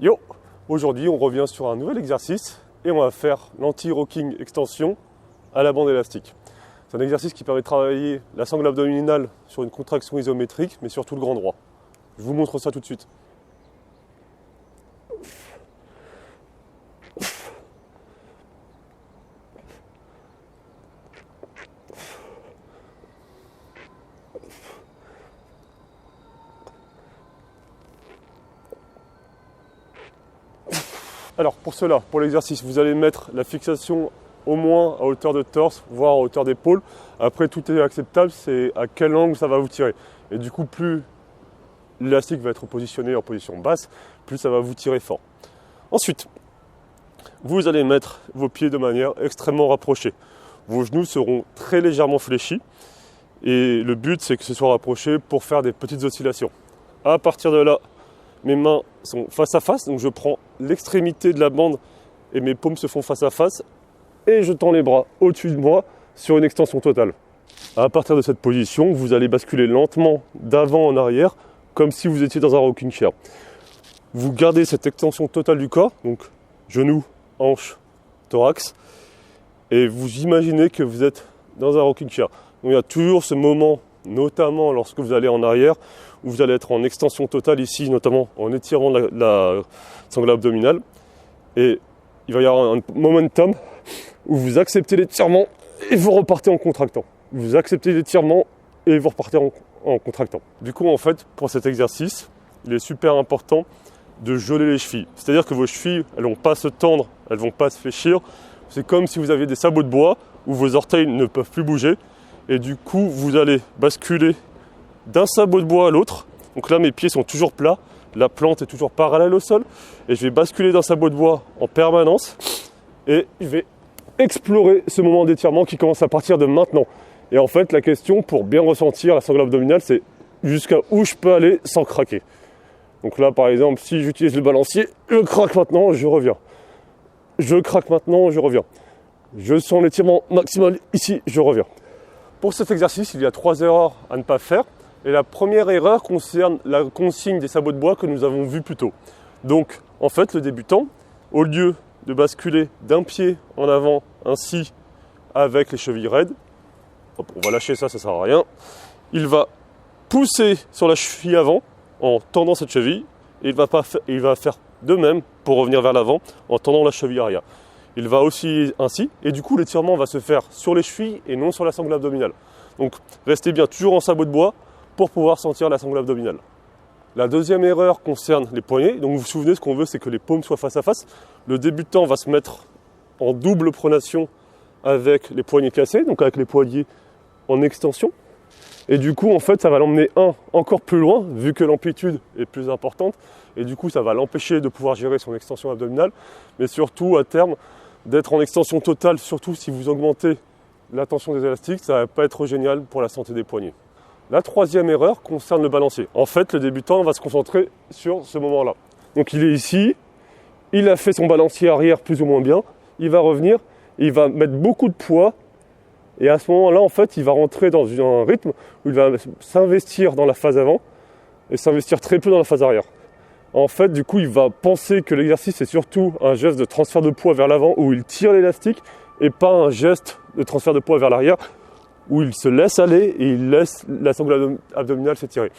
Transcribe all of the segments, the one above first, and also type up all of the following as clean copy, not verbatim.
Yo! Aujourd'hui, on revient sur un nouvel exercice et on va faire l'anti-rocking extension à la bande élastique. C'est un exercice qui permet de travailler la sangle abdominale sur une contraction isométrique, mais surtout le grand droit. Je vous montre ça tout de suite. Alors pour cela, pour l'exercice, vous allez mettre la fixation au moins à hauteur de torse, voire à hauteur d'épaule. Après, tout est acceptable, c'est à quel angle ça va vous tirer. Et du coup, plus l'élastique va être positionné en position basse, plus ça va vous tirer fort. Ensuite, vous allez mettre vos pieds de manière extrêmement rapprochée. Vos genoux seront très légèrement fléchis. Et le but, c'est que ce soit rapproché pour faire des petites oscillations. À partir de là, mes mains sont face à face, donc je prends l'extrémité de la bande et mes paumes se font face à face et je tends les bras au-dessus de moi sur une extension totale. À partir de cette position, vous allez basculer lentement d'avant en arrière comme si vous étiez dans un rocking chair. Vous gardez cette extension totale du corps, donc genoux, hanches, thorax, et vous imaginez que vous êtes dans un rocking chair. Donc il y a toujours ce moment, notamment lorsque vous allez en arrière, où vous allez être en extension totale ici, notamment en étirant la sangle abdominale. Et il va y avoir un momentum où vous acceptez l'étirement et vous repartez en contractant. Vous acceptez l'étirement et vous repartez en contractant. Du coup, en fait, pour cet exercice, il est super important de geler les chevilles. C'est-à-dire que vos chevilles, elles ne vont pas se tendre, elles ne vont pas se fléchir. C'est comme si vous aviez des sabots de bois où vos orteils ne peuvent plus bouger. Et du coup, vous allez basculer d'un sabot de bois à l'autre. Donc là, mes pieds sont toujours plats, la plante est toujours parallèle au sol. Et je vais basculer d'un sabot de bois en permanence. Et je vais explorer ce moment d'étirement qui commence à partir de maintenant. Et en fait, la question pour bien ressentir la sangle abdominale, c'est jusqu'à où je peux aller sans craquer. Donc là, par exemple, si j'utilise le balancier, je craque maintenant, je reviens. Je craque maintenant, je reviens. Je sens l'étirement maximal ici, je reviens. Pour cet exercice, il y a 3 erreurs à ne pas faire. Et la première erreur concerne la consigne des sabots de bois que nous avons vu plus tôt. Donc, en fait, le débutant, au lieu de basculer d'un pied en avant, ainsi, avec les chevilles raides, hop, on va lâcher ça, ça ne sert à rien. Il va pousser sur la cheville avant en tendant cette cheville. Et il va faire de même pour revenir vers l'avant en tendant la cheville arrière. Il va aussi ainsi, et du coup l'étirement va se faire sur les chevilles et non sur la sangle abdominale. Donc restez bien toujours en sabot de bois pour pouvoir sentir la sangle abdominale. La deuxième erreur concerne les poignets. Donc vous vous souvenez, ce qu'on veut, c'est que les paumes soient face à face. Le débutant va se mettre en double pronation avec les poignets cassés, donc avec les poignets en extension. Et du coup, en fait, ça va l'emmener encore plus loin, vu que l'amplitude est plus importante. Et du coup, ça va l'empêcher de pouvoir gérer son extension abdominale. Mais surtout, à terme, d'être en extension totale, surtout si vous augmentez la tension des élastiques, ça ne va pas être génial pour la santé des poignets. La troisième erreur concerne le balancier. En fait, le débutant va se concentrer sur ce moment-là. Donc il est ici, il a fait son balancier arrière plus ou moins bien, il va revenir, il va mettre beaucoup de poids, et à ce moment-là, en fait, il va rentrer dans un rythme où il va s'investir dans la phase avant, et s'investir très peu dans la phase arrière. En fait, du coup, il va penser que l'exercice est surtout un geste de transfert de poids vers l'avant, où il tire l'élastique, et pas un geste de transfert de poids vers l'arrière, où il se laisse aller et il laisse la sangle abdominale s'étirer.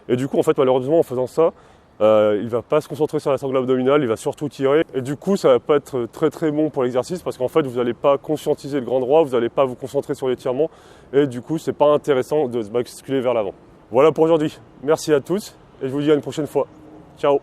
Et du coup, en fait, malheureusement, en faisant ça, il ne va pas se concentrer sur la sangle abdominale, il va surtout tirer. Et du coup, ça ne va pas être très très bon pour l'exercice parce qu'en fait, vous n'allez pas conscientiser le grand droit, vous n'allez pas vous concentrer sur l'étirement. Et du coup, ce n'est pas intéressant de se basculer vers l'avant. Voilà pour aujourd'hui. Merci à tous et je vous dis à une prochaine fois. Ciao!